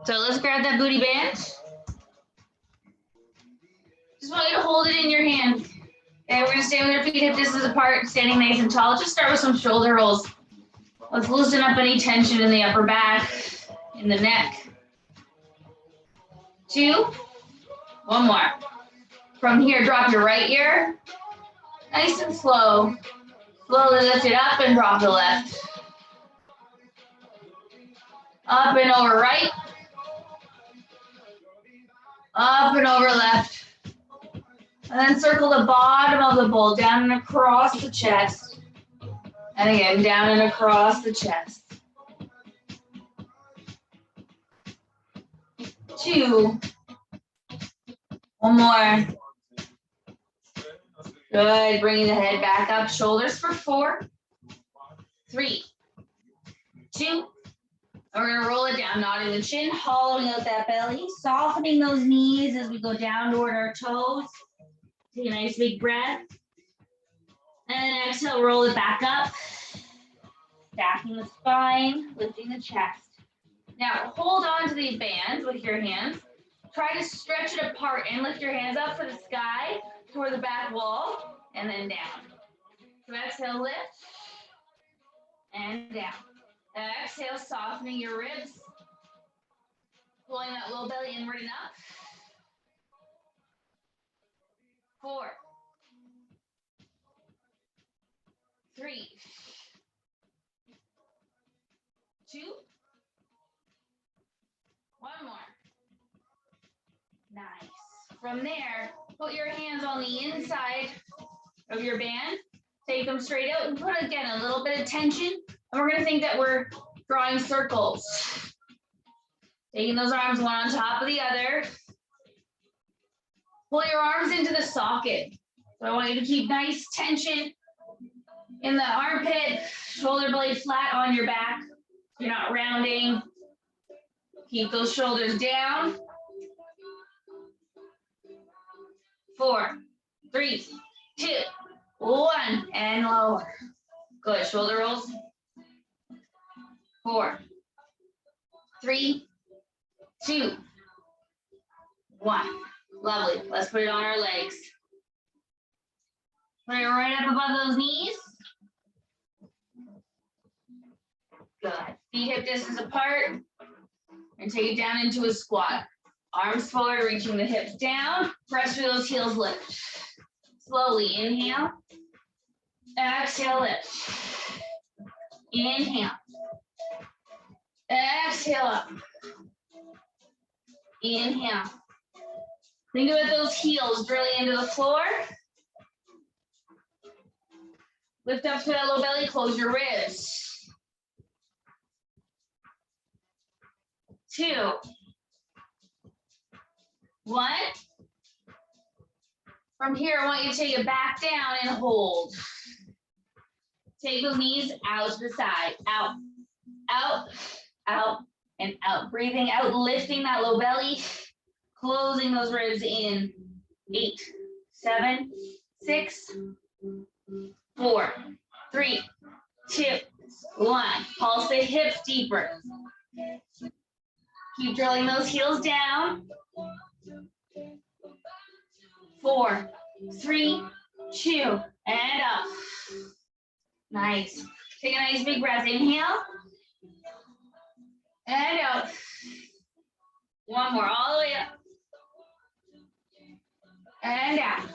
So let's grab that booty band. Just want you to hold it in your hand. Okay, we're gonna stand with our feet hip distance apart, standing nice and tall. Just start with some shoulder rolls. Let's loosen up any tension in the upper back, in the neck. 2, 1 more. From here, drop your right ear. Nice and slow. Slowly lift it up and drop the left. Up and over right. Up and over left. And then circle the bottom of the bowl down and across the chest. And again, down and across the chest. 2. 1 more. Good. Bringing the head back up. Shoulders for 4, 3, 2. We're going to roll it down, nodding the chin, hollowing out that belly, softening those knees as we go down toward our toes. Take a nice big breath. And then exhale, roll it back up. Stacking the spine, lifting the chest. Now, hold on to the band with your hands. Try to stretch it apart and lift your hands up for the sky, toward the back wall, and then down. So exhale, lift, and down. Exhale, softening your ribs. Pulling that low belly inward and up. 4, 3, 2, 1 more. Nice. From there, put your hands on the inside of your band. Take them straight out and put, again, a little bit of tension. And we're going to think that we're drawing circles. Taking those arms one on top of the other. Pull your arms into the socket. So I want you to keep nice tension in the armpit, shoulder blade flat on your back. You're not rounding. Keep those shoulders down. 4, 3, 2, 1, and lower. Good. Shoulder rolls. 4, 3, 2, 1. Lovely. Let's put it on our legs. Put it right up above those knees. Good. Feet hip distance apart. And take it down into a squat. Arms forward, reaching the hips down. Press through those heels, lift. Slowly inhale. Exhale, lift. Inhale. Exhale up. Inhale. Think about those heels drilling into the floor. Lift up to that low belly, close your ribs. 2, 1. From here, I want you to take it back down and hold. Take those knees out to the side. Out, out, out, and out. Breathing out, lifting that low belly. Closing those ribs in. 8, 7, 6, 4, 3, 2, 1. Pulse the hips deeper. Keep drilling those heels down. 4, 3, 2, and up. Nice. Take a nice big breath. Inhale. And out. 1 more, all the way up. And down.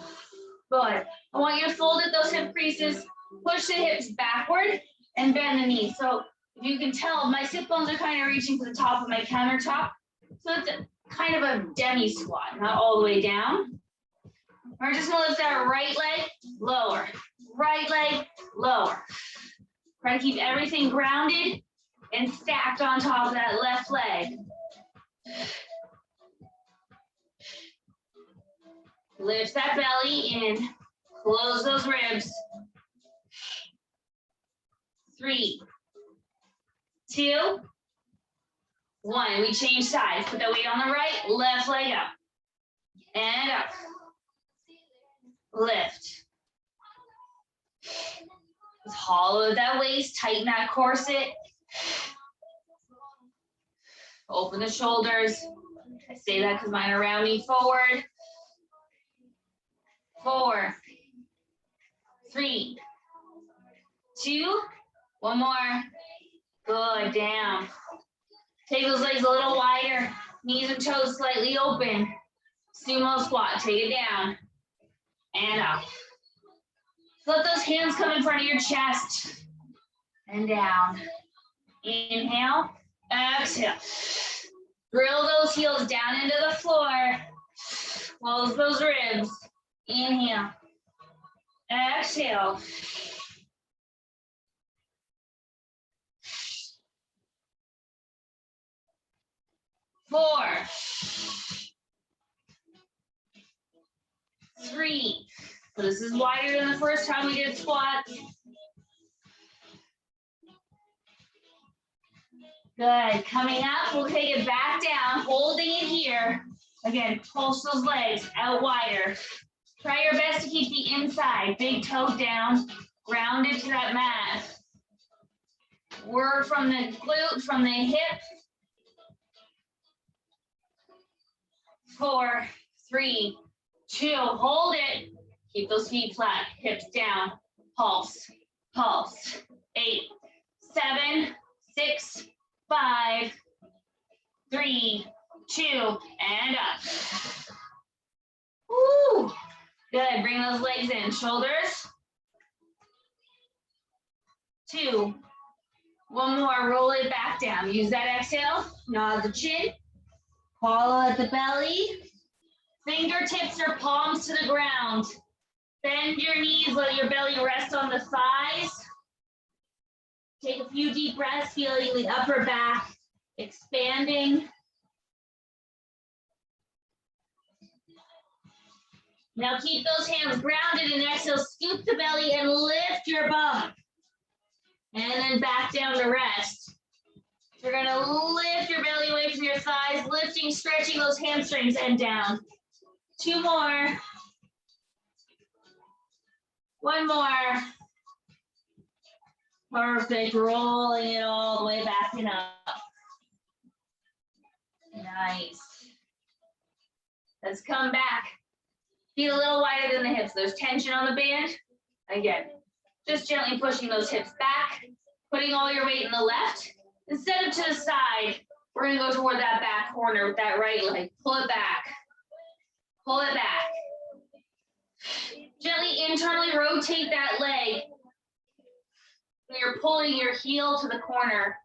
Good. I want you to fold at those hip creases. Push the hips backward and bend the knees. So if you can tell, my sit bones are kind of reaching to the top of my countertop. So it's kind of a demi squat, not all the way down. We're just gonna lift that right leg, lower. Right leg, lower. Try to keep everything grounded and stacked on top of that left leg. Lift that belly in. Close those ribs. 3, 2, 1. We change sides. Put that weight on the right, left leg up. And up. Lift. Just hollow that waist, tighten that corset. Open the shoulders. I say that because mine are rounding forward. 4, 3, 2, one more. Good, down. Take those legs a little wider. Knees and toes slightly open. Sumo squat, take it down. And up. Let those hands come in front of your chest. And down. Inhale, exhale. Drill those heels down into the floor. Close those ribs. Inhale. Exhale. 4, 3. So this is wider than the first time we did squats. Good. Coming up, we'll take it back down, holding it here. Again, pulse those legs out wider. Try your best to keep the inside, big toe down, grounded to that mat. Work from the glute, from the hip. 4, 3, 2, hold it. Keep those feet flat, hips down. Pulse, pulse. 8, 7, 6, 5, 3, 2, and up. Woo! Good, bring those legs in. Shoulders. 2, one more, roll it back down. Use that exhale, nod the chin. Hollow at the belly. Fingertips or palms to the ground. Bend your knees, let your belly rest on the thighs. Take a few deep breaths, feeling the upper back expanding. Now keep those hands grounded and exhale, scoop the belly and lift your bum. And then back down to rest. You're gonna lift your belly away from your thighs, lifting, stretching those hamstrings and down. 2 more. 1 more. Perfect, rolling it all the way back and up. Nice. Let's come back. Feet a little wider than the hips. There's tension on the band. Again, just gently pushing those hips back, putting all your weight in the left. Instead of to the side, we're gonna go toward that back corner with that right leg. Pull it back. Pull it back. Gently internally rotate that leg. You're pulling your heel to the corner.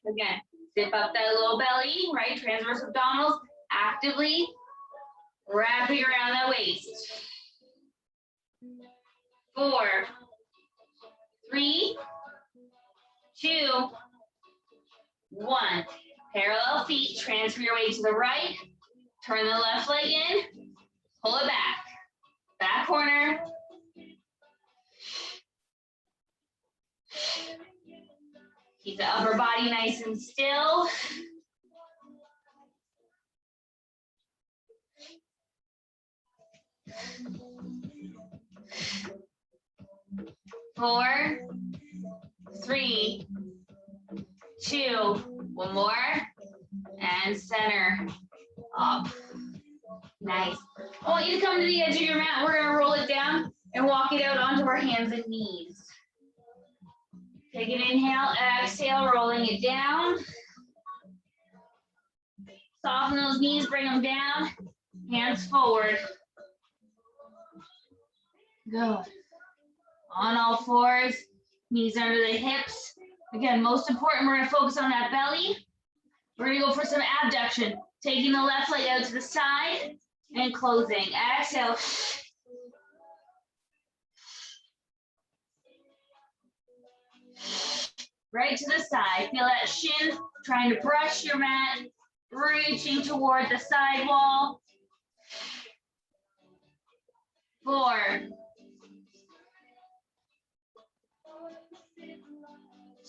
Again, zip up that little belly, right? Transverse abdominals, actively wrapping around that waist. 4, 3, 2, 1. Parallel feet, transfer your weight to the right. Turn the left leg in, pull it back. Back corner. Keep the upper body nice and still. Four, 3, 2, 1 more, and center, up. Nice. I want you to come to the edge of your mat. We're gonna roll it down and walk it out onto our hands and knees. Take an inhale, exhale, rolling it down. Soften those knees, bring them down. Hands forward. Good. On all fours, knees under the hips. Again, most important, we're gonna focus on that belly. We're gonna go for some abduction. Taking the left leg out to the side and closing. Exhale. Right to the side. Feel that shin trying to brush your mat, reaching toward the side wall. 4,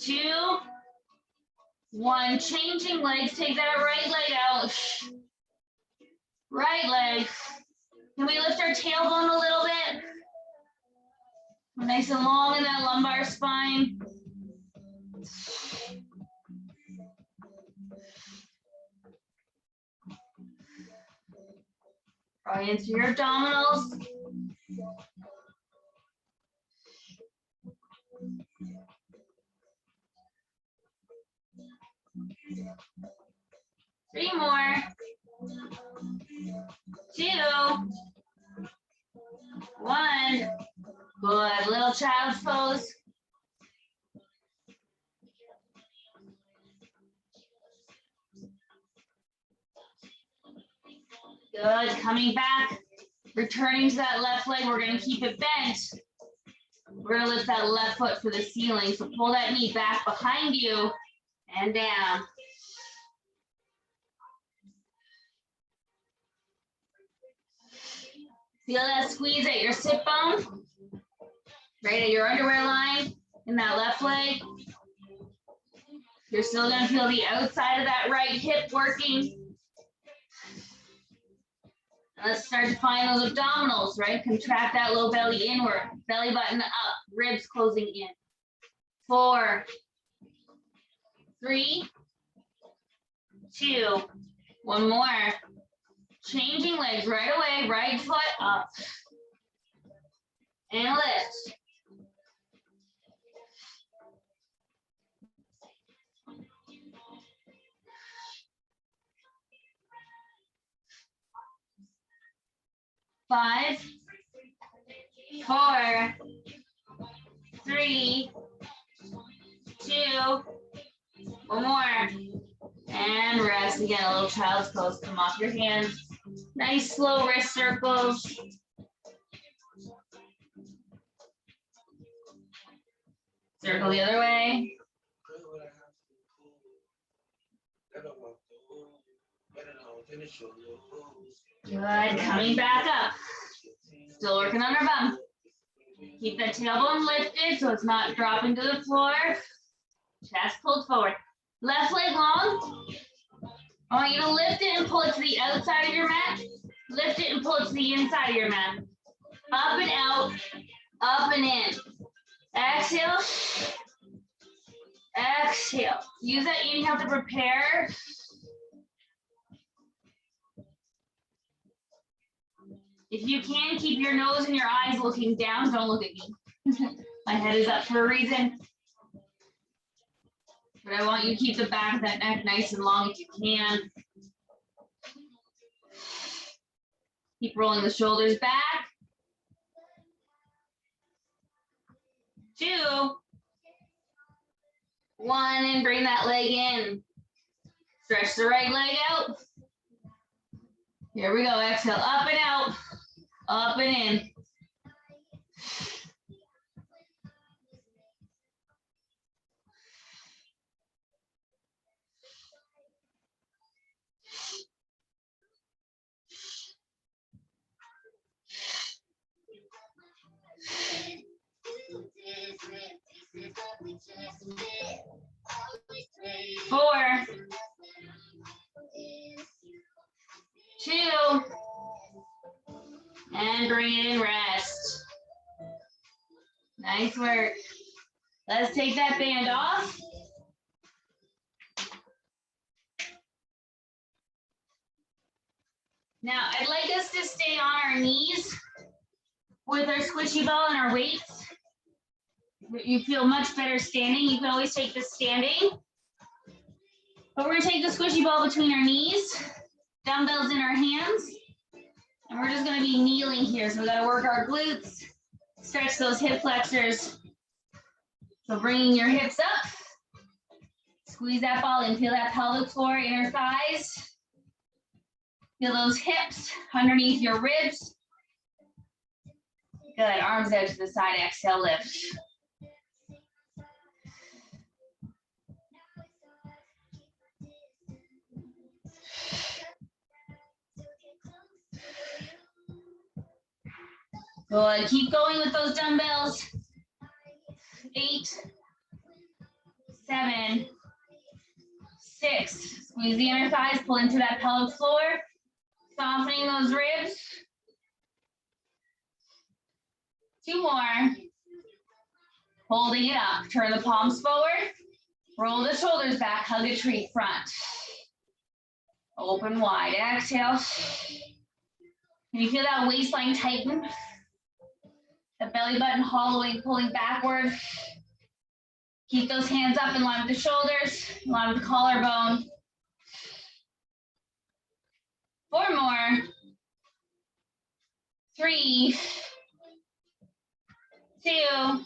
2, 1. Changing legs. Take that right leg out. Right leg. Can we lift our tailbone a little bit? Nice and long in that lumbar spine. Draw into your abdominals. Three more. 2, 1. Good. Little child's pose. Good. Coming back. Returning to that left leg. We're going to keep it bent. We're going to lift that left foot for the ceiling. So pull that knee back behind you and down. Feel that squeeze at your sit bone, right at your underwear line in that left leg. You're still going to feel the outside of that right hip working. Let's start to find those abdominals, right? Contract that low belly inward, belly button up, ribs closing in. 4, 3, 2, 1 more. Changing legs right away, right foot up. And lift. Five, 4, 3, 2, 1 more. And rest again, a little child's pose. Come off your hands. Nice slow wrist circles. Circle the other way. Good, coming back up. Still working on our bum. Keep that tailbone lifted so it's not dropping to the floor. Chest pulled forward. Left leg long. I want you to lift it and pull it to the outside of your mat. Lift it and pull it to the inside of your mat. Up and out, up and in. Exhale. Exhale. Use that inhale to prepare. If you can, keep your nose and your eyes looking down. Don't look at me. My head is up for a reason. But I want you to keep the back of that neck nice and long if you can. Keep rolling the shoulders back. 2, 1, and bring that leg in. Stretch the right leg out. Here we go. Exhale, up and out, up and in. Four, 2, and bring it in, rest. Nice work. Let's take that band off. Now, I'd like us to stay on our knees with our squishy ball and our weights. You feel much better standing. You can always take this standing. But we're gonna take the squishy ball between our knees, dumbbells in our hands, and we're just gonna be kneeling here. So we gotta work our glutes, stretch those hip flexors. So bringing your hips up, squeeze that ball in, feel that pelvic floor, inner thighs. Feel those hips underneath your ribs. Good, arms out to the side, exhale, lift. Good, keep going with those dumbbells. 8, 7, 6. Squeeze the inner thighs, pull into that pelvic floor. Softening those ribs. 2 more. Holding it up. Turn the palms forward. Roll the shoulders back. Hug a tree front. Open wide. Exhale. Can you feel that waistline tighten? The belly button hollowing, pulling backward. Keep those hands up in line with the shoulders, in line with the collarbone. 4 more. 3, 2,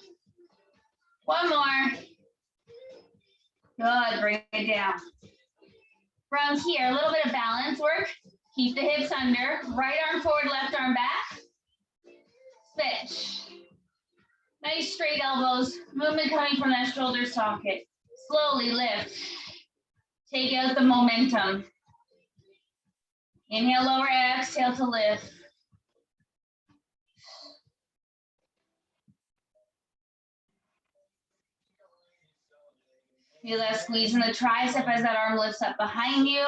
1 more. Good, bring it down. From here, a little bit of balance work. Keep the hips under, right arm forward, left arm back. Switch. Nice straight elbows, movement coming from that shoulder socket. Slowly lift. Take out the momentum. Inhale, lower, exhale to lift. Feel that squeeze in the tricep as that arm lifts up behind you.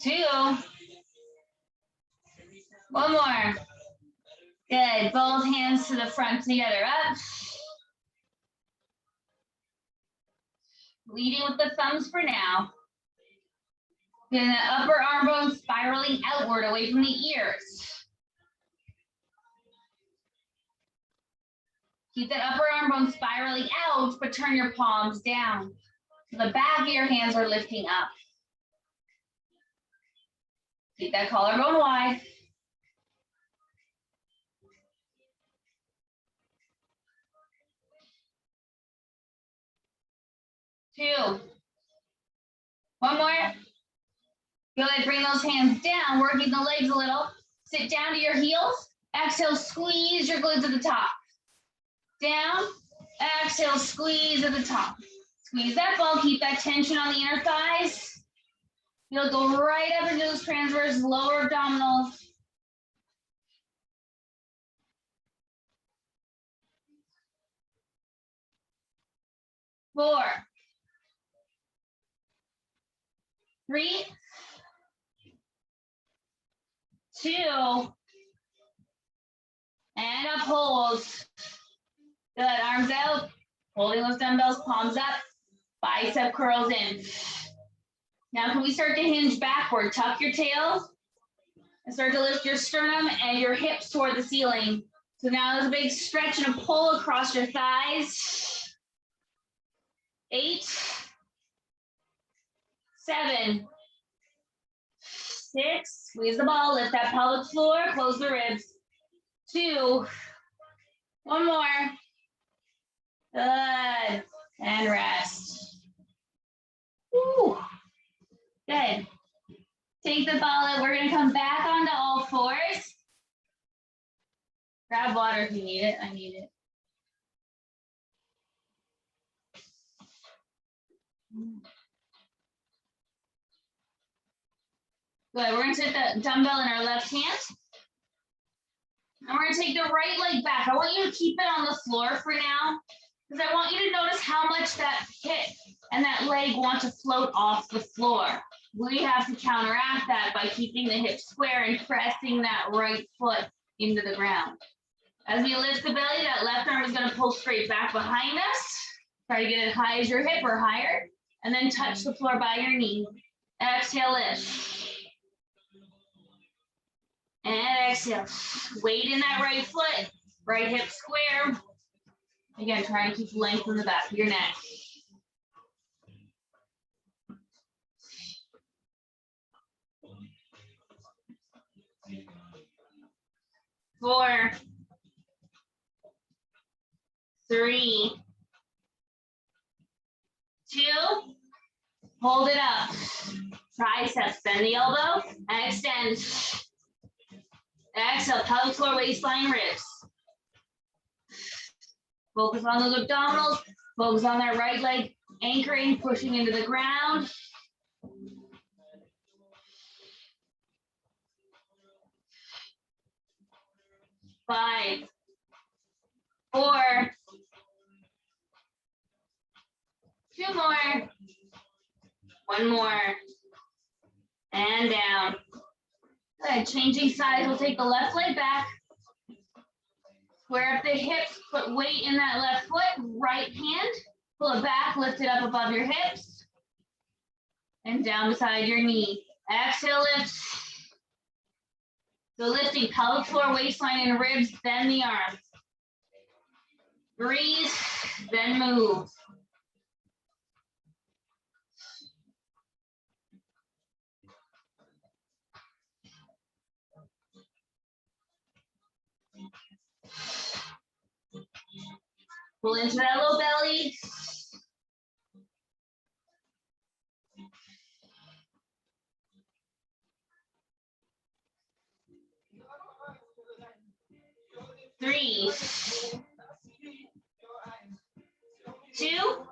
Two. 1 more. Good. Both hands to the front together. Up. Leading with the thumbs for now. Then the upper arm bone spiraling outward away from the ears. Keep that upper arm bone spiraling out, but turn your palms down. So the back of your hands are lifting up. Keep that collarbone wide. Two. 1 more. Good, bring those hands down, working the legs a little. Sit down to your heels. Exhale, squeeze your glutes at the top. Down, exhale, squeeze at the top. Squeeze that ball, keep that tension on the inner thighs. You'll go right up into those transverse lower abdominals. Four. 3, 2, and uphold. Good, arms out, holding those dumbbells, palms up, bicep curls in. Now can we start to hinge backward? Tuck your tail and start to lift your sternum and your hips toward the ceiling. So now there's a big stretch and a pull across your thighs. 8, 7, 6, squeeze the ball, lift that pelvic floor, close the ribs. 2, 1 more. Good, and rest. Woo. Good. Take the ball out. We're gonna come back onto all fours. Grab water if you need it. I need it. Good, we're gonna take the dumbbell in our left hand. And we're gonna take the right leg back. I want you to keep it on the floor for now, because I want you to notice how much that hip and that leg want to float off the floor. We have to counteract that by keeping the hip square and pressing that right foot into the ground. As we lift the belly, that left arm is gonna pull straight back behind us. Try to get it high as your hip or higher, and then touch the floor by your knee. Exhale, lift. And exhale. Weight in that right foot, right hip square. Again, try and keep length in the back of your neck. Four, 3, 2, hold it up. Triceps, bend the elbow, and extend. Exhale, pelvic floor, waistline, ribs. Focus on those abdominals, focus on that right leg, anchoring, pushing into the ground. Five, 4, 2 more, 1 more, and down. Good, changing sides, we'll take the left leg back. Square up the hips, put weight in that left foot, right hand, pull it back, lift it up above your hips. and down beside your knee. Exhale, lift. So lifting pelvic floor, waistline, and ribs, bend the arms. Breathe, then move. Pull into that low belly. Three, two,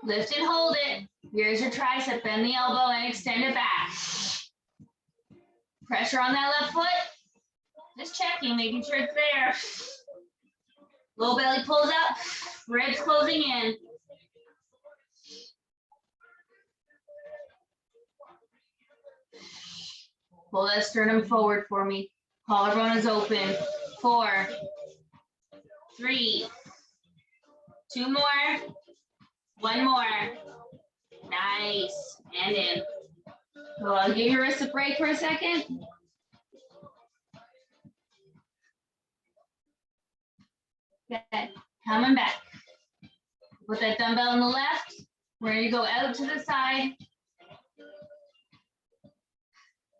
lift and hold it. Here's your tricep, bend the elbow and extend it back. Pressure on that left foot. Just checking, making sure it's there. Low belly pulls up, ribs closing in. Pull that sternum forward for me. Collarbone is open. 4, 3, 2 more, 1 more. Nice, and in. So I'll give your wrist a break for a second. Good, coming back. Put that dumbbell on the left. We're gonna go out to the side.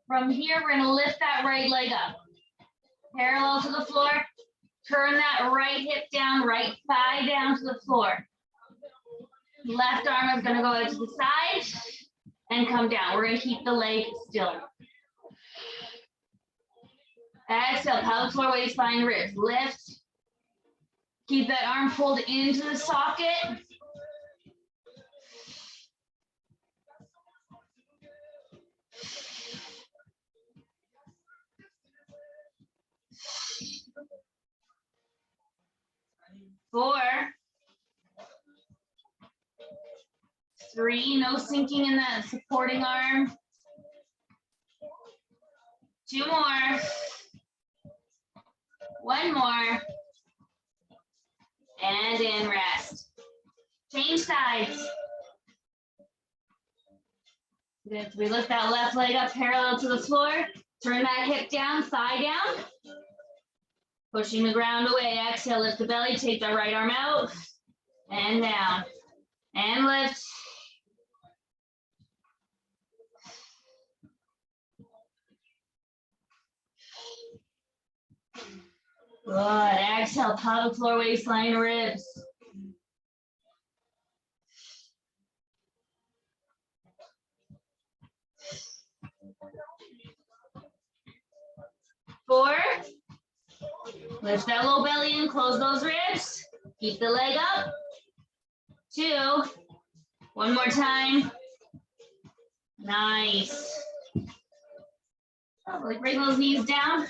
From here, we're gonna lift that right leg up. Parallel to the floor. Turn that right hip down, right thigh down to the floor. Left arm is gonna go out to the side and come down. We're gonna keep the leg still. Exhale, pelvic floor, waistline, ribs. Lift. Keep that arm pulled into the socket. Four, 3, no sinking in that supporting arm. 2 more. 1 more. And in, rest. Change sides. Good. We lift that left leg up parallel to the floor. Turn that hip down, thigh down. Pushing the ground away. Exhale, lift the belly, take that right arm out. And down. And lift. Good. Exhale, pelvic floor, waistline, ribs. Four. Lift that low belly in, close those ribs. Keep the leg up. 2. 1 more time. Nice. Bring those knees down.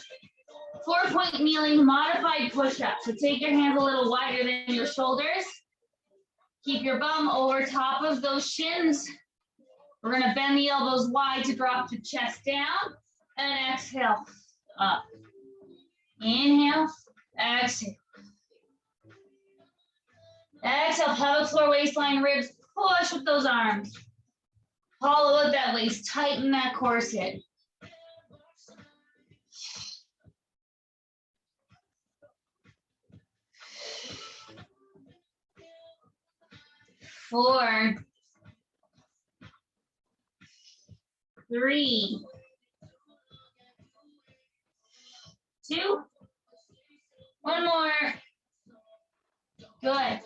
4-point kneeling, modified push-up. So take your hands a little wider than your shoulders. Keep your bum over top of those shins. We're gonna bend the elbows wide to drop the chest down. And exhale, up. Inhale, exhale. Exhale, pelvic floor, waistline, ribs. Push with those arms. Hollow out that waist, tighten that corset. 4, 3, 2, 1 more. Good.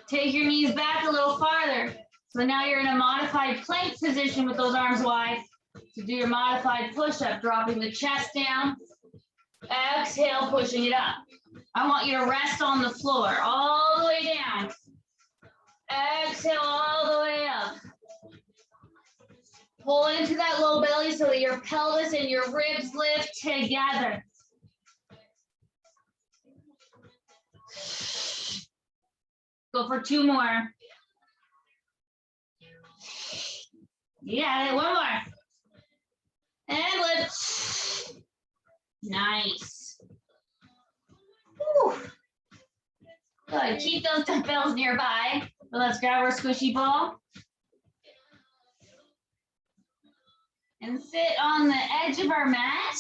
Take your knees back a little farther. So now you're in a modified plank position with those arms wide to do your modified push-up, dropping the chest down. Exhale, pushing it up. I want you to rest on the floor all the way down. Exhale all the way up. Pull into that low belly so that your pelvis and your ribs lift together. Go for 2 more. Yeah, 1 more. And lift. Nice. Whew. Good. Keep those dumbbells nearby. But let's grab our squishy ball. and sit on the edge of our mat.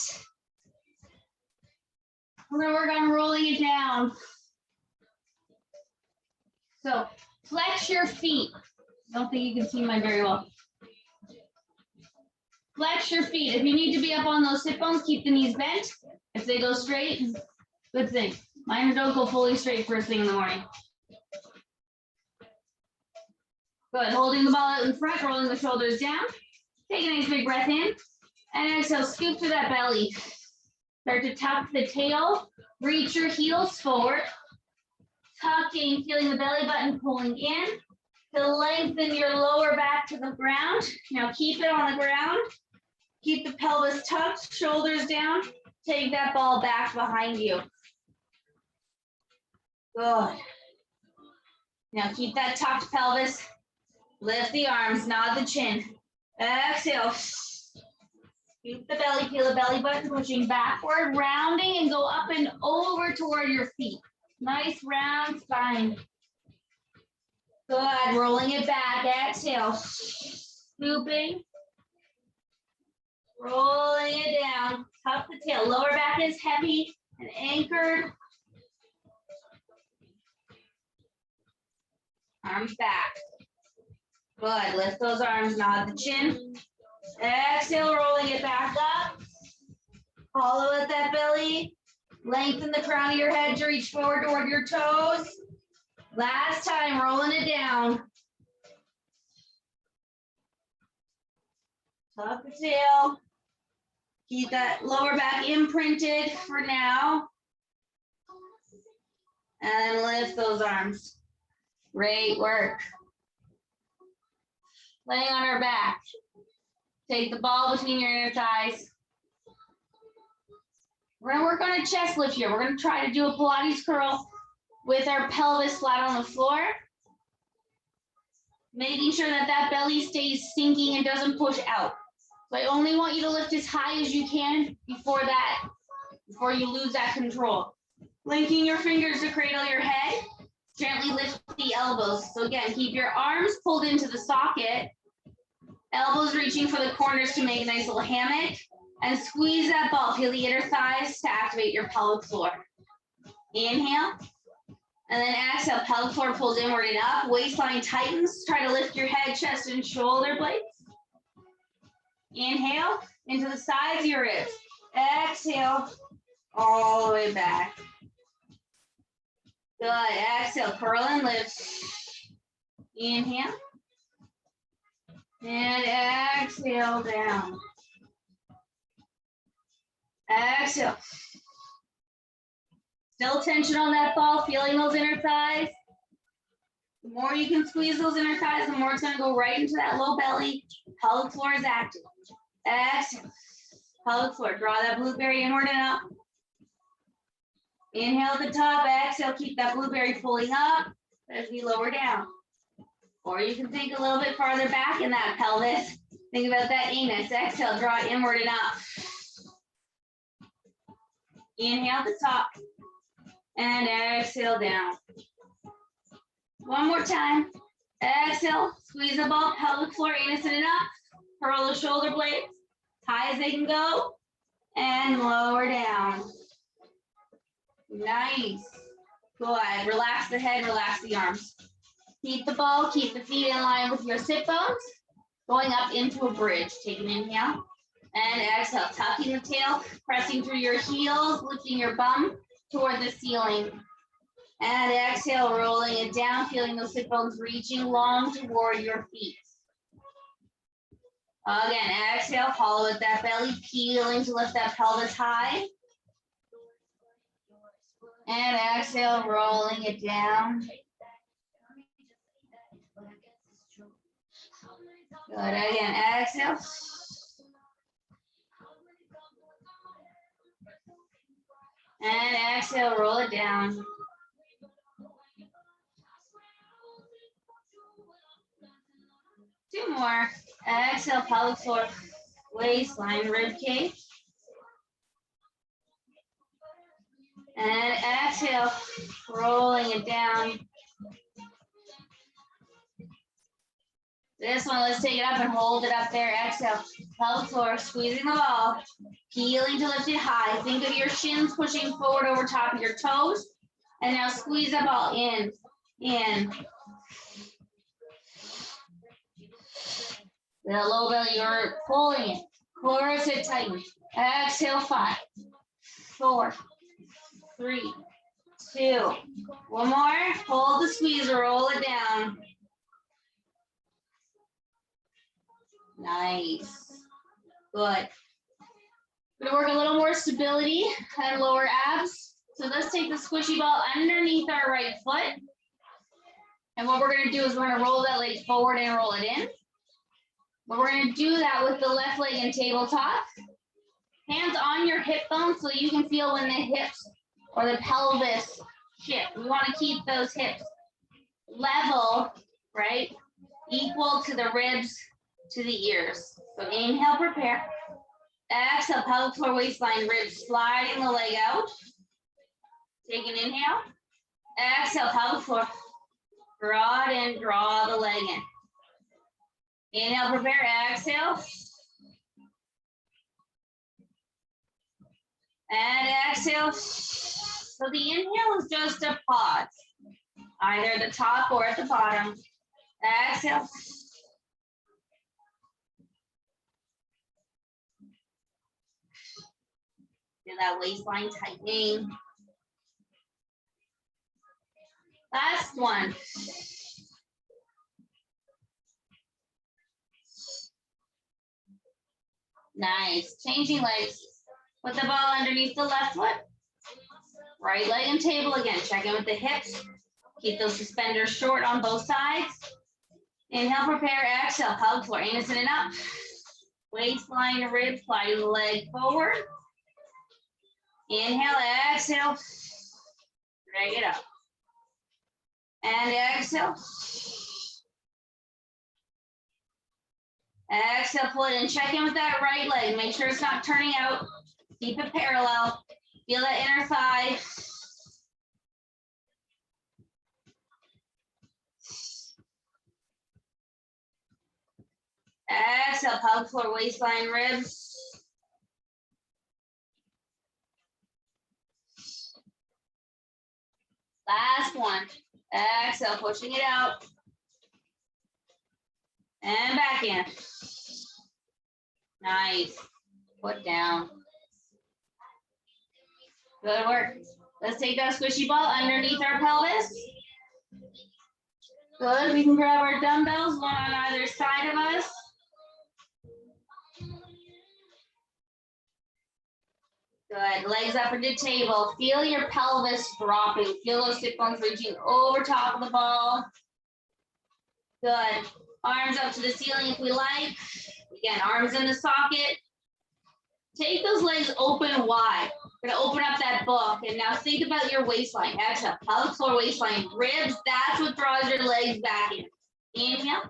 We're gonna work on rolling it down. So flex your feet. I don't think you can see mine very well. Flex your feet. If you need to be up on those sit bones, keep the knees bent. If they go straight, good thing. Mine don't go fully straight first thing in the morning. Good. Holding the ball out in front, rolling the shoulders down. Take a nice big breath in. And exhale, scoop through that belly. Start to tuck the tail. Reach your heels forward. Tucking, feeling the belly button pulling in. To lengthen your lower back to the ground. Now keep it on the ground. Keep the pelvis tucked, shoulders down. Take that ball back behind you. Good. Now keep that tucked pelvis. Lift the arms, nod the chin. Exhale. Scoop the belly, feel the belly button pushing backward, rounding and go up and over toward your feet. Nice round spine. Good, rolling it back, exhale. Scooping. Rolling it down, tuck the tail. Lower back is heavy and anchored. Arms back. Good, lift those arms, nod the chin. Exhale, rolling it back up. Hollow out that belly. Lengthen the crown of your head to reach forward toward your toes. Last time, rolling it down. Tuck the tail. Keep that lower back imprinted for now. And lift those arms. Great work. Laying on our back. Take the ball between your inner thighs. We're gonna work on a chest lift here. We're gonna try to do a Pilates curl with our pelvis flat on the floor. Making sure that that belly stays sinking and doesn't push out. So I only want you to lift as high as you can before you lose that control. Linking your fingers to cradle your head. Gently lift the elbows. So again, keep your arms pulled into the socket. Elbows reaching for the corners to make a nice little hammock. And squeeze that ball. Feel the inner thighs to activate your pelvic floor. Inhale. And then exhale, pelvic floor pulls inward and up. Waistline tightens. Try to lift your head, chest, and shoulder blades. Inhale into the sides of your ribs. Exhale all the way back. Good. Exhale, curl and lift. Inhale. And exhale down. Exhale. Still tension on that ball, feeling those inner thighs. The more you can squeeze those inner thighs, the more it's going to go right into that low belly. Pelvic floor is active. Exhale. Pelvic floor. Draw that blueberry inward and up. Inhale at the top. Exhale. Keep that blueberry pulling up as we lower down. Or you can think a little bit farther back in that pelvis. Think about that anus. Exhale. Draw it inward and up. Inhale at the top. And exhale down. One more time. Exhale. Squeeze the ball. Pelvic floor. Anus in and up. Curl the shoulder blades. High as they can go. And lower down. Nice. Good. Relax the head. Relax the arms. Keep the ball. Keep the feet in line with your sit bones. Going up into a bridge. Take an inhale. And exhale. Tucking the tail. Pressing through your heels. Lifting your bum toward the ceiling. And exhale, rolling it down, feeling those sit bones reaching long toward your feet. Again, exhale, hollow out that belly, peeling to lift that pelvis high. And exhale, rolling it down. Good, again, exhale. And exhale, roll it down. Two more. Exhale, pelvic floor, waistline, rib cage. And exhale, rolling it down. This one, let's take it up and hold it up there. Exhale. pelvic floor, squeezing the ball, peeling to lift it high. Think of your shins pushing forward over top of your toes. And now squeeze the ball in. That low belly, you're pulling it. Core sit tighten. Exhale, 5, 4, 3, 2. One more. Hold the squeeze, roll it down. Nice. Good. We're gonna work a little more stability and lower abs. So let's take the squishy ball underneath our right foot. And what we're gonna do is we're gonna roll that leg forward and roll it in. But we're gonna do that with the left leg in tabletop. Hands on your hip bone so you can feel when the hips or the pelvis shift. We wanna keep those hips level, right? Equal to the ribs, to the ears. So inhale, prepare. Exhale, pelvic floor, waistline, ribs, sliding the leg out. Take an inhale. Exhale, pelvic floor. Draw it in, draw the leg in. Inhale, prepare, exhale. And exhale. So the inhale is just a pause, either at the top or at the bottom. Exhale. Feel that waistline tightening. Last one. Nice. Changing legs. Put the ball underneath the left foot. Right leg and table again. Check in with the hips. Keep those suspenders short on both sides. Inhale, prepare, exhale. Pelvic floor, anus in and up. Waistline to ribs, slide the leg forward. Inhale, exhale. Drag it up. And exhale. Exhale, pull it in. Check in with that right leg. Make sure it's not turning out. Keep it parallel. Feel that inner thigh. Exhale, pelvic floor, waistline, ribs. Last one. Exhale, pushing it out. And back in. Nice. Put down. Good work. Let's take that squishy ball underneath our pelvis. Good. We can grab our dumbbells, one on either side of us. Good. Legs up into table. Feel your pelvis dropping. Feel those hip bones reaching over top of the ball. Good. Arms up to the ceiling if we like. Again, arms in the socket. Take those legs open wide. We're going to open up that book. And now think about your waistline. Exhale. Pelvic floor, waistline, ribs. That's what draws your legs back in. Inhale.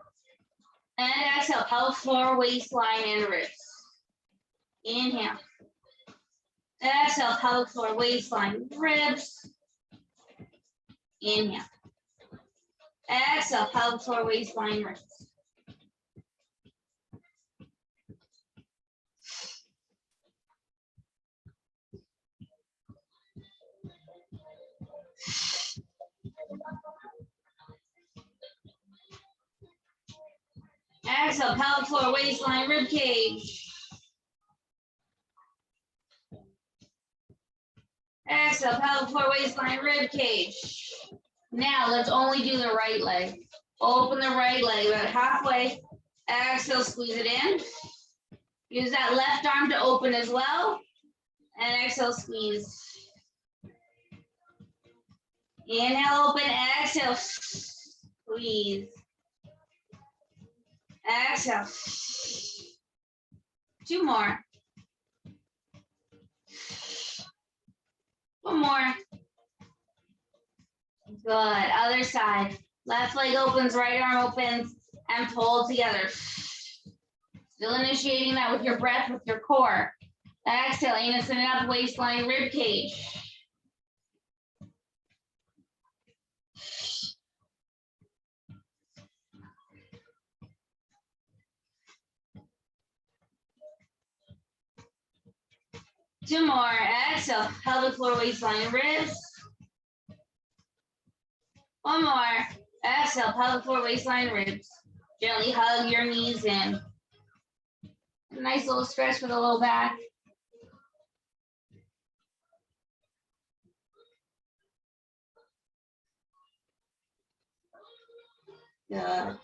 And exhale. Pelvic floor, waistline, and ribs. Inhale. Exhale, pelvic floor, waistline, ribs. Inhale. Exhale, pelvic floor, waistline, ribs. Exhale, pelvic floor, waistline, rib cage. Exhale, pelvic floor, waistline, rib cage. Now let's only do the right leg. Open the right leg about halfway. Exhale, squeeze it in. Use that left arm to open as well. And exhale, squeeze. Inhale, open, exhale, squeeze. Exhale. 2 more. 1 more. Good. Other side. Left leg opens, right arm opens, and pull together. Still initiating that with your breath, with your core. Exhale, anus in and up, waistline, rib cage. 2 more. Exhale, pelvic floor, waistline, ribs. 1 more. Exhale, pelvic floor, waistline, ribs. Gently hug your knees in. A nice little stretch for the low back. Good.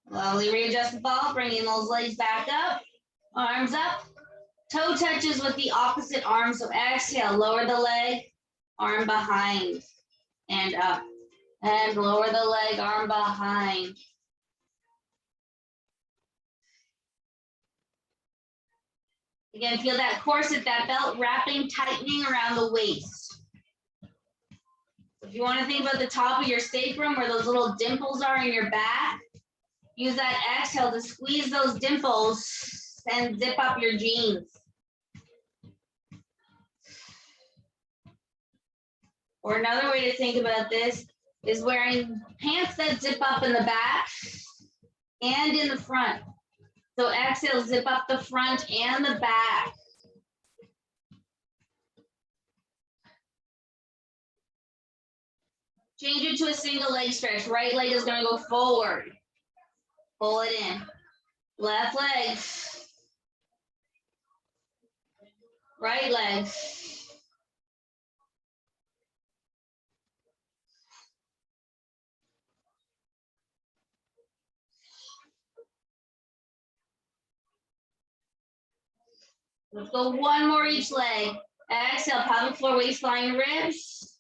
Slowly readjust the ball, bringing those legs back up. Arms up. Toe touches with the opposite arm. So exhale, lower the leg, arm behind, and up. And lower the leg, arm behind. Again, feel that corset, that belt wrapping, tightening around the waist. If you want to think about the top of your sacrum where those little dimples are in your back, use that exhale to squeeze those dimples and zip up your jeans. Or another way to think about this is wearing pants that zip up in the back and in the front. So exhale, zip up the front and the back. Change it to a single leg stretch. Right leg is going to go forward. Pull it in. Left leg. Right leg. Let's go 1 more each leg. Exhale, pelvic floor, waistline, ribs.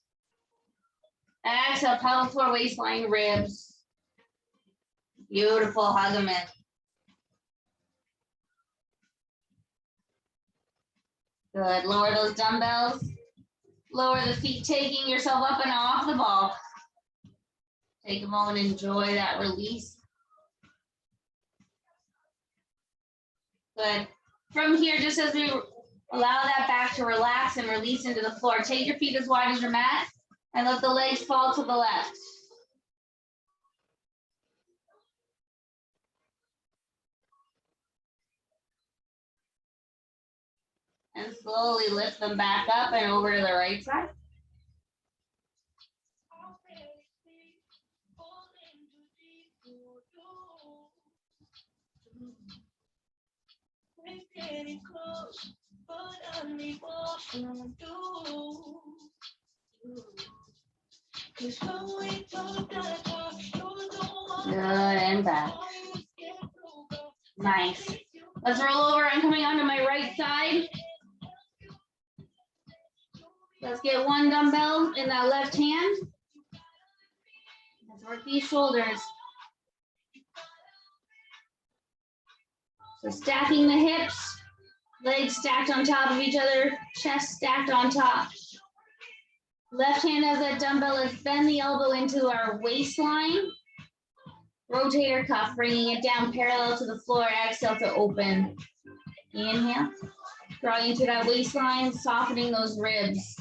Exhale, pelvic floor, waistline, ribs. Beautiful, hug them in. Good, lower those dumbbells. Lower the feet, taking yourself up and off the ball. Take a moment, enjoy that release. Good. From here, just as we allow that back to relax and release into the floor, take your feet as wide as your mat and let the legs fall to the left. And slowly lift them back up and over to the right side. Good, and back. Nice. Let's roll over. I'm coming onto my right side. Let's get 1 dumbbell in that left hand. Let's work these shoulders. So stacking the hips, legs stacked on top of each other, chest stacked on top. Left hand has that dumbbell. Let's bend the elbow into our waistline. Rotator cuff, bringing it down parallel to the floor. Exhale to open. Inhale. Drawing into that waistline, softening those ribs.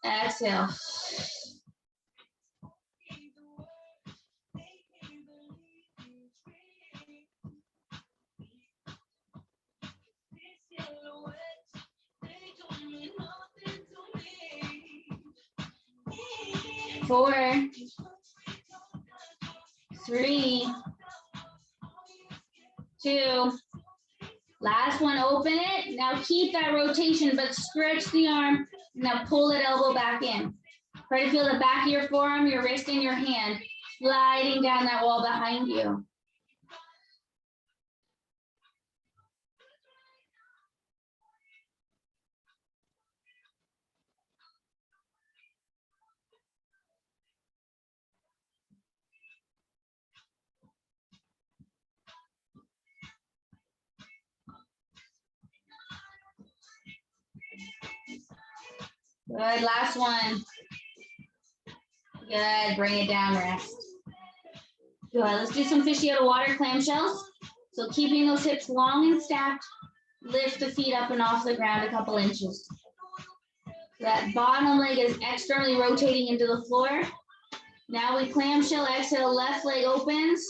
Exhale. Four, 3, 2, last one, open it. Now keep that rotation, but stretch the arm. Now pull that elbow back in. Try to feel the back of your forearm, your wrist, and your hand sliding down that wall behind you. Good, last one. Good, bring it down, rest. Good, let's do some fishy out of water clamshells. So keeping those hips long and stacked, lift the feet up and off the ground a couple inches. That bottom leg is externally rotating into the floor. Now we clamshell, exhale, left leg opens,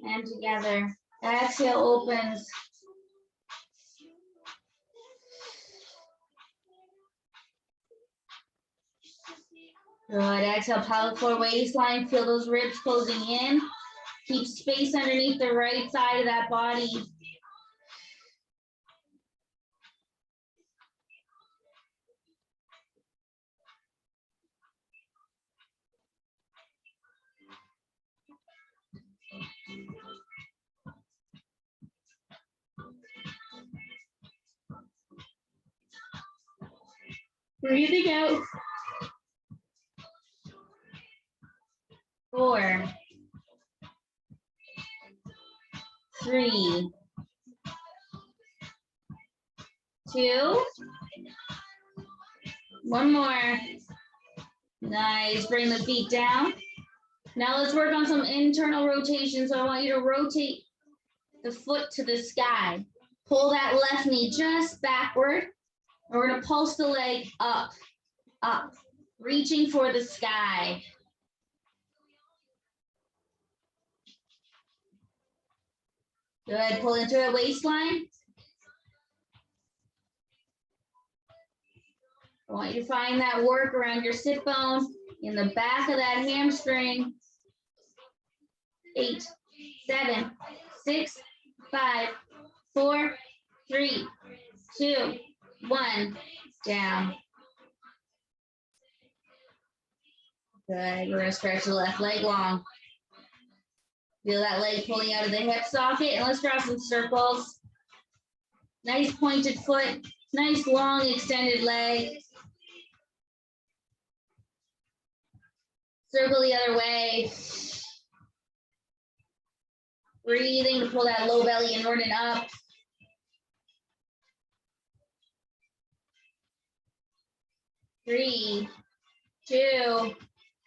and together. Exhale, opens, Good. Exhale, pelvic floor waistline. Feel those ribs closing in. Keep space underneath the right side of that body. Breathing out. 4, 3, 2. One more. Nice. Bring the feet down. Now let's work on some internal rotation. So I want you to rotate the foot to the sky. Pull that left knee just backward. And we're going to pulse the leg up, up, reaching for the sky. Good. Pull into the waistline. I want you to find that work around your sit bone in the back of that hamstring. 8, 7, 6, 5, 4, 3, 2, 1. Down. Good. We're going to stretch the left leg long. Feel that leg pulling out of the hip socket, and let's draw some circles. Nice pointed foot, nice long extended leg. Circle the other way. Breathing to pull that low belly inward and up. Three, 2,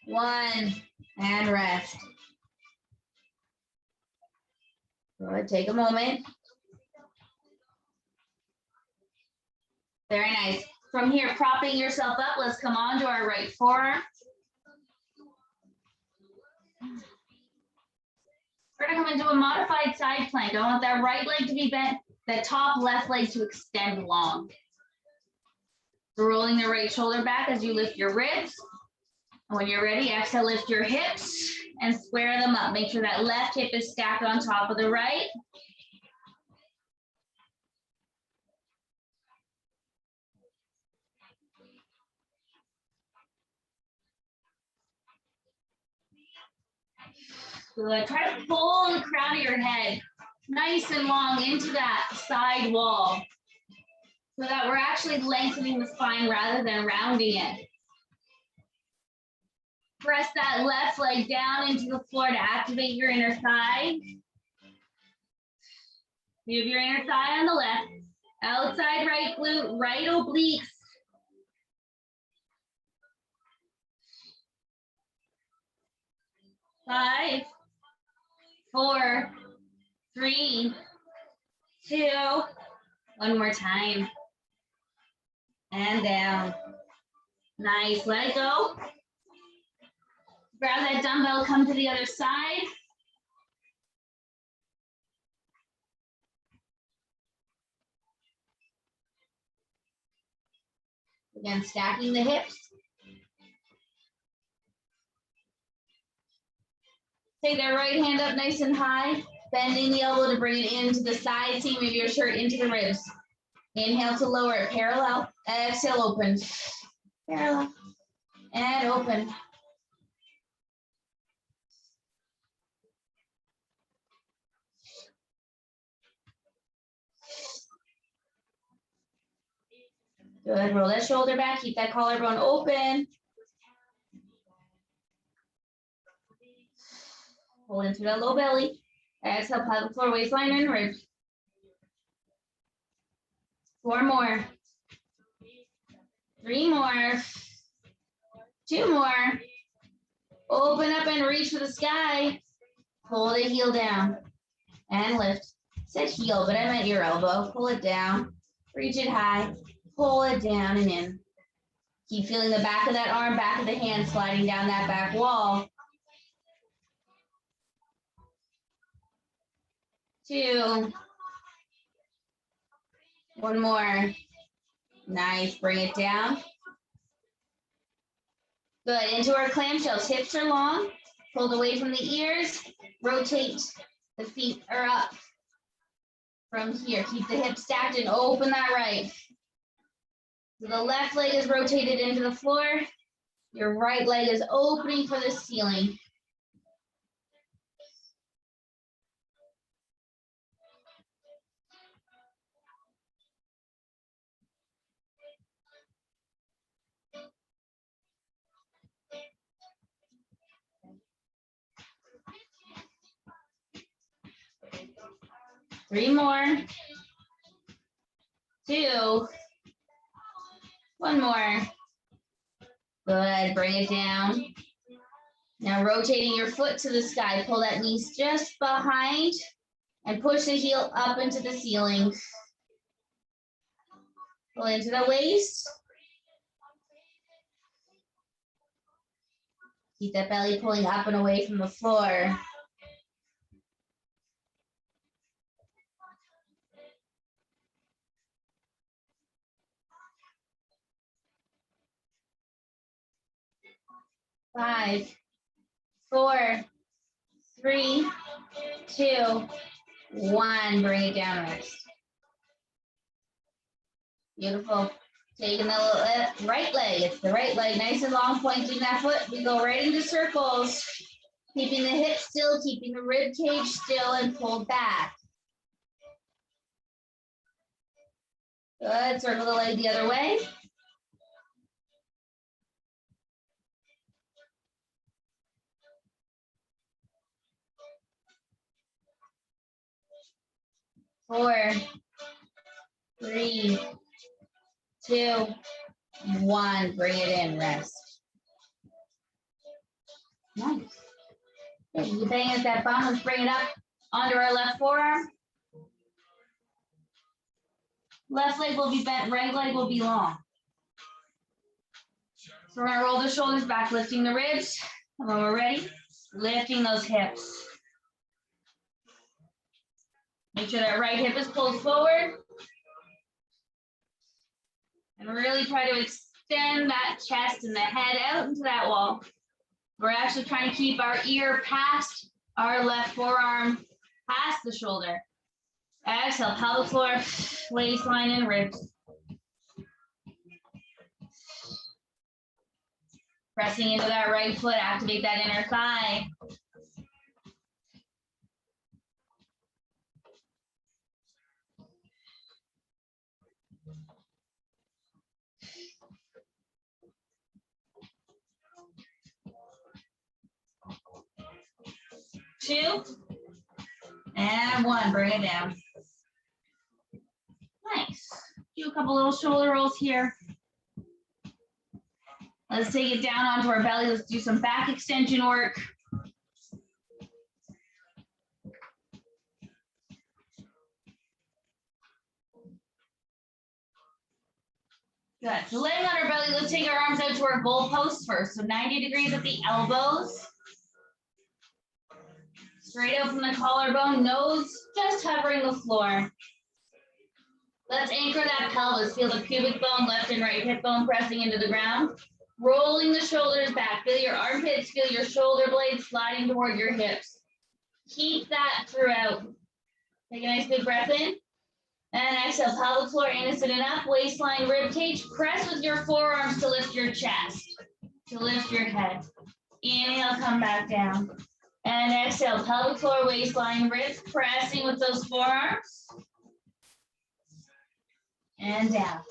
1, and rest. Good. Take a moment. Very nice. From here, propping yourself up, let's come on to our right forearm. We're going to come into a modified side plank. I want that right leg to be bent, the top left leg to extend long. So rolling the right shoulder back as you lift your ribs. And when you're ready, exhale, lift your hips and square them up. Make sure that left hip is stacked on top of the right. Good. Try to pull the crown of your head nice and long into that side wall so that we're actually lengthening the spine rather than rounding it. Press that left leg down into the floor to activate your inner thigh. Move your inner thigh on the left. Outside right glute, right obliques. Five, 4, 3, 2. One more time. And down. Nice. Let it go. Grab that dumbbell, come to the other side. Again, stacking the hips. Take that right hand up nice and high, bending the elbow to bring it into the side seam of your shirt, into the ribs. Inhale to lower it, parallel. Exhale, open. Parallel. And open. Good. Roll that shoulder back. Keep that collarbone open. Hold into that low belly. Exhale, pelvic floor, waistline, and ribs. 4 more. 3 more. 2 more. Open up and reach for the sky. Pull the heel down and lift. Said heel, but I meant your elbow. Pull it down. Reach it high. Pull it down and in. Keep feeling the back of that arm, back of the hand sliding down that back wall. 2. 1 more. Nice. Bring it down. Good, into our clamshells. Hips are long, pulled away from the ears. Rotate the feet are up from here. Keep the hips stacked and open that right. So the left leg is rotated into the floor. Your right leg is opening for the ceiling. Three more. Two. One more. Good, bring it down. Now rotating your foot to the sky, pull that knee just behind and push the heel up into the ceiling. Pull into the waist. Keep that belly pulling up and away from the floor. Five, four, three, two, one. Bring it down, rest. Beautiful. Taking the right leg. It's the right leg, nice and long, pointing that foot. We go right into circles. Keeping the hips still, keeping the rib cage still, and pull back. Good. Circle the leg the other way. Four, three, two, one. Bring it in, rest. Nice. Okay, you bang at that bum. Let's bring it up onto our left forearm. Left leg will be bent, right leg will be long. So we're gonna roll the shoulders back, lifting the ribs. And when we're ready, lifting those hips. Make sure that right hip is pulled forward. And really try to extend that chest and the head out into that wall. We're actually trying to keep our ear past our left forearm, past the shoulder. Exhale, pelvic floor, waistline, and ribs. Pressing into that right foot, activate that inner thigh. Two, and one, bring it down. Nice. Do a couple little shoulder rolls here. Let's take it down onto our belly. Let's do some back extension work. Good. So laying on our belly, let's take our arms out to our goal posts first. So 90 degrees at the elbows. Straight out from the collarbone, nose just hovering the floor. Let's anchor that pelvis. Feel the pubic bone, left and right hip bone pressing into the ground. Rolling the shoulders back. Feel your armpits, feel your shoulder blades sliding toward your hips. Keep that throughout. Take a nice big breath in. And exhale, pelvic floor, innocent and up, waistline, rib cage. Press with your forearms to lift your chest, to lift your head. Inhale, come back down. And exhale, pelvic floor, waistline, ribs, pressing with those forearms. And down.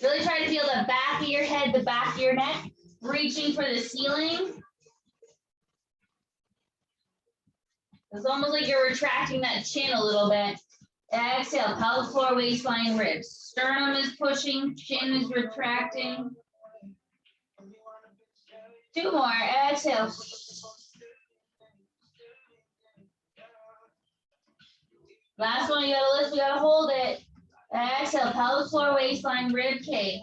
Really try to feel the back of your head, the back of your neck, reaching for the ceiling. It's almost like you're retracting that chin a little bit. Exhale, pelvic floor, waistline, ribs. Sternum is pushing, chin is retracting. Two more, exhale. Last one, you gotta lift, you gotta hold it. Exhale, pelvic floor, waistline, rib cage.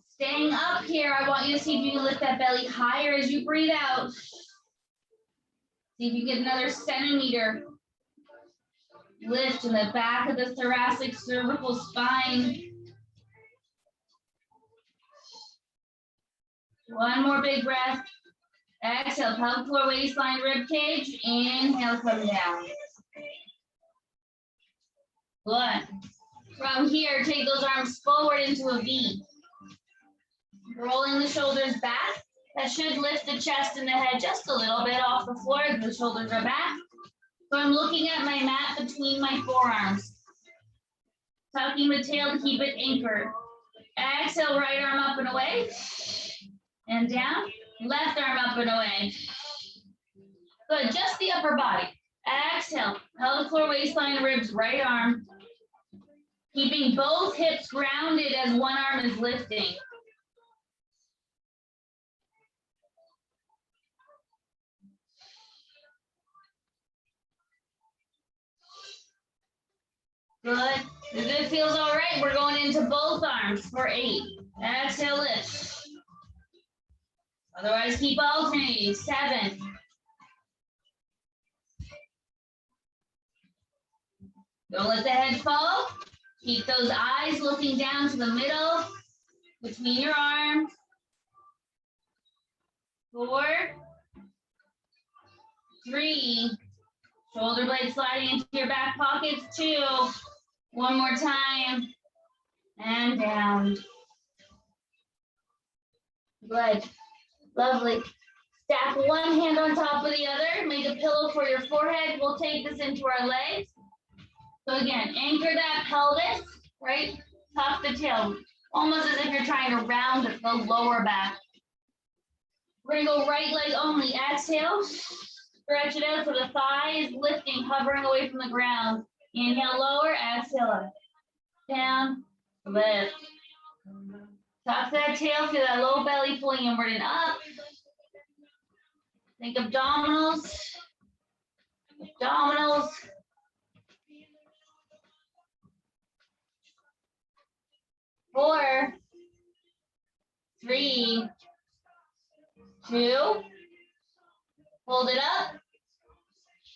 Staying up here, I want you to see if you can lift that belly higher as you breathe out. See if you get another centimeter. Lift in the back of the thoracic cervical spine. One more big breath. Exhale, pelvic floor, waistline, rib cage. Inhale, come down. Good. From here, take those arms forward into a V. Rolling the shoulders back. That should lift the chest and the head just a little bit off the floor as the shoulders are back. So I'm looking at my mat between my forearms. Tucking the tail to keep it anchored. Exhale, right arm up and away. And down. Left arm up and away. Good, just the upper body. Exhale, pelvic floor, waistline, ribs, right arm. Keeping both hips grounded as one arm is lifting. Good. If it feels all right, we're going into both arms for 8. Exhale, lift. Otherwise, keep alternating. 7. Don't let the head fall. Keep those eyes looking down to the middle between your arms. 4, 3. Shoulder blades sliding into your back pockets. 2. One more time. And down. Good. Lovely. Stack one hand on top of the other. Make a pillow for your forehead. We'll take this into our legs. So again, anchor that pelvis, right? Tuck the tail, almost as if you're trying to round the lower back. We're gonna go right leg only. Exhale, stretch it out so the thigh is lifting, hovering away from the ground. Inhale, lower, exhale up. Down, lift. Tuck that tail, feel that low belly pulling inward and up. Think abdominals. Abdominals. 4, 3, 2. Hold it up.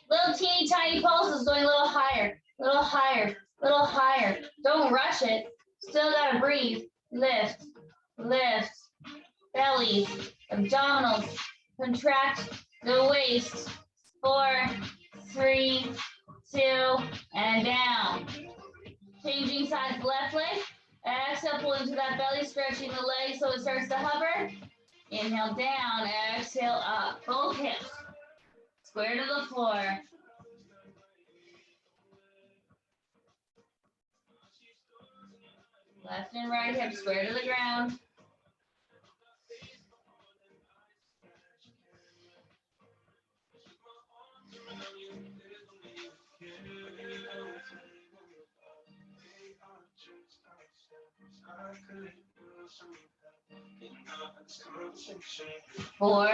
Little teeny tiny pulses going a little higher, little higher, little higher. Don't rush it. Still gotta breathe. Lift, lift. Belly, abdominals. Contract the waist. 4, 3, 2, and down. Changing sides, left leg. Exhale, pull into that belly, stretching the leg so it starts to hover. Inhale down, exhale up. Both hips square to the floor. Left and right hip square to the ground. Four,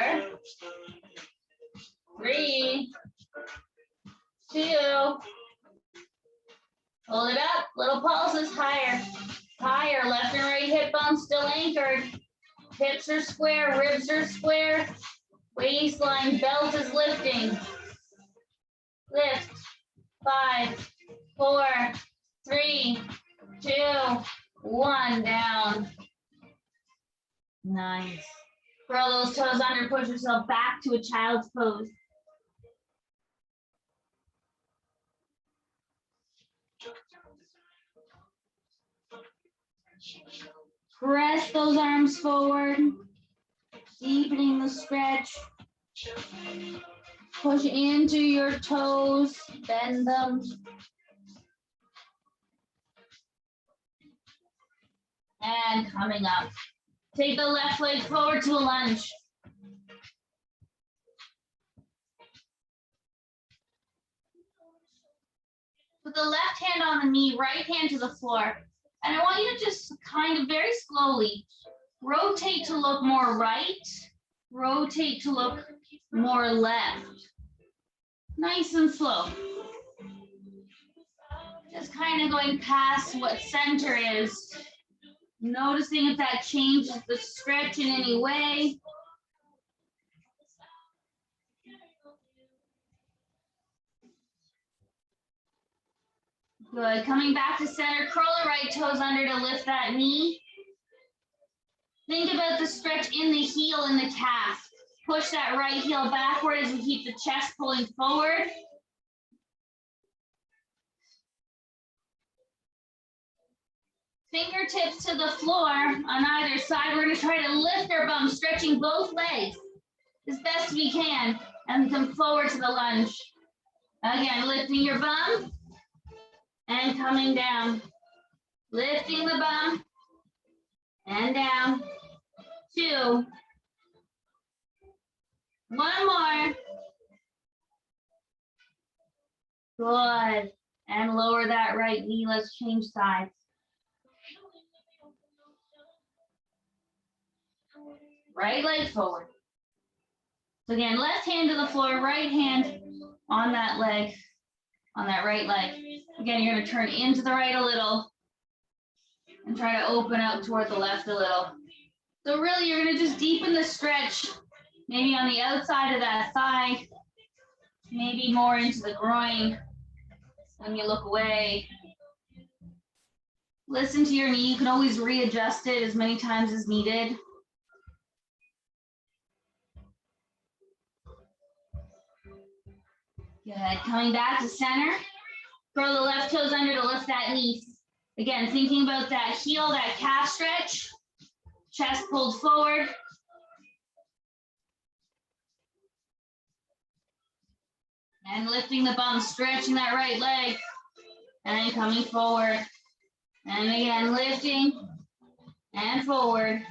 3, 2. Hold it up. Little pulses higher. Higher. Left and right hip bones still anchored. Hips are square. Ribs are square. Waistline belt is lifting. Lift. 5, 4, 3, 2, 1. Down. Nice. Curl those toes under, push yourself back to a child's pose. Press those arms forward, deepening the stretch. Push into your toes, bend them. And coming up. Take the left leg forward to a lunge. Put the left hand on the knee, right hand to the floor. And I want you to just kind of very slowly rotate to look more right, rotate to look more left. Nice and slow. Just kind of going past what center is. Noticing if that changes the stretch in any way. Good. Coming back to center, curl the right toes under to lift that knee. Think about the stretch in the heel and the calf. Push that right heel backward as we keep the chest pulling forward. Fingertips to the floor on either side. We're going to try to lift our bum, stretching both legs as best we can, and come forward to the lunge. Again, lifting your bum and coming down. Lifting the bum and down. 2. 1 more. Good. And lower that right knee. Let's change sides. Right leg forward. So again, left hand to the floor, right hand on that leg, on that right leg. Again, you're going to turn into the right a little and try to open out toward the left a little. So really, you're going to just deepen the stretch, maybe on the outside of that thigh, maybe more into the groin when you look away. Listen to your knee. You can always readjust it as many times as needed. Good. Coming back to center. Curl the left toes under to lift that knee. Again, thinking about that heel, that calf stretch. Chest pulled forward. And lifting the bum, stretching that right leg. And then coming forward. And again, lifting and forward.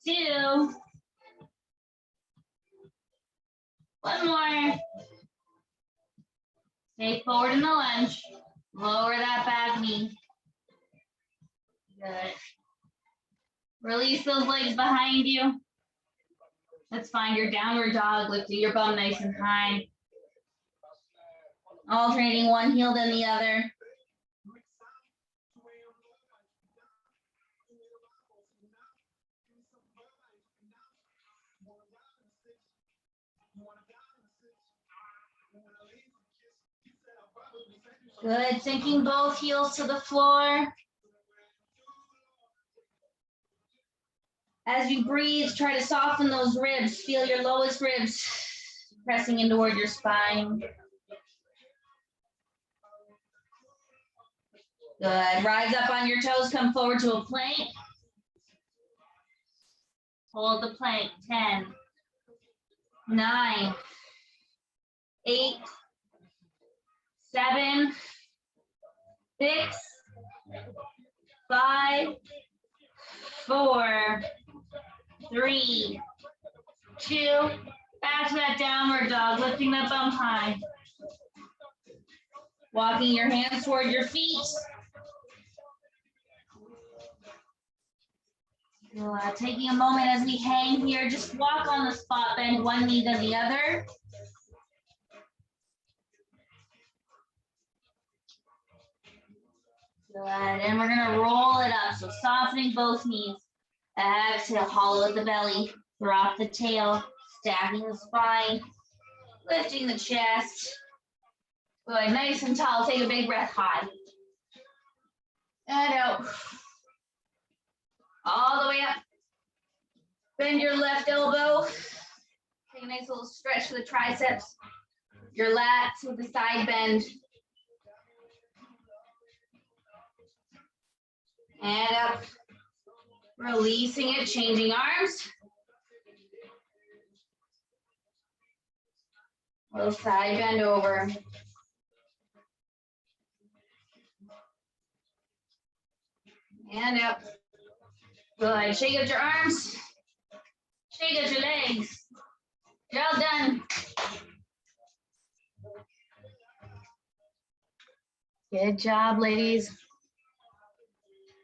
Two. 1 more. Stay forward in the lunge. Lower that back knee. Good. Release those legs behind you. Let's find your downward dog, lifting your bum nice and high. Alternating one heel then the other. Good, sinking both heels to the floor. As you breathe, try to soften those ribs. Feel your lowest ribs pressing in toward your spine. Good, rise up on your toes, come forward to a plank. Hold the plank, 10, 9, 8, 7, 6, 5, 4, 3, 2, back to that downward dog, lifting that bum high. Walking your hands toward your feet. Taking a moment as we hang here, just walk on the spot, bend one knee then the other. Good, and we're gonna roll it up, so softening both knees. Exhale, hollow at the belly, drop the tail, stacking the spine, lifting the chest. Good, nice and tall, take a big breath high. And out. All the way up. Bend your left elbow. Take a nice little stretch for the triceps. Your lats with the side bend. And up. Releasing it, changing arms. Little side bend over. And up. Good. Shake out your arms. Shake out your legs. You're all done. Good job, ladies.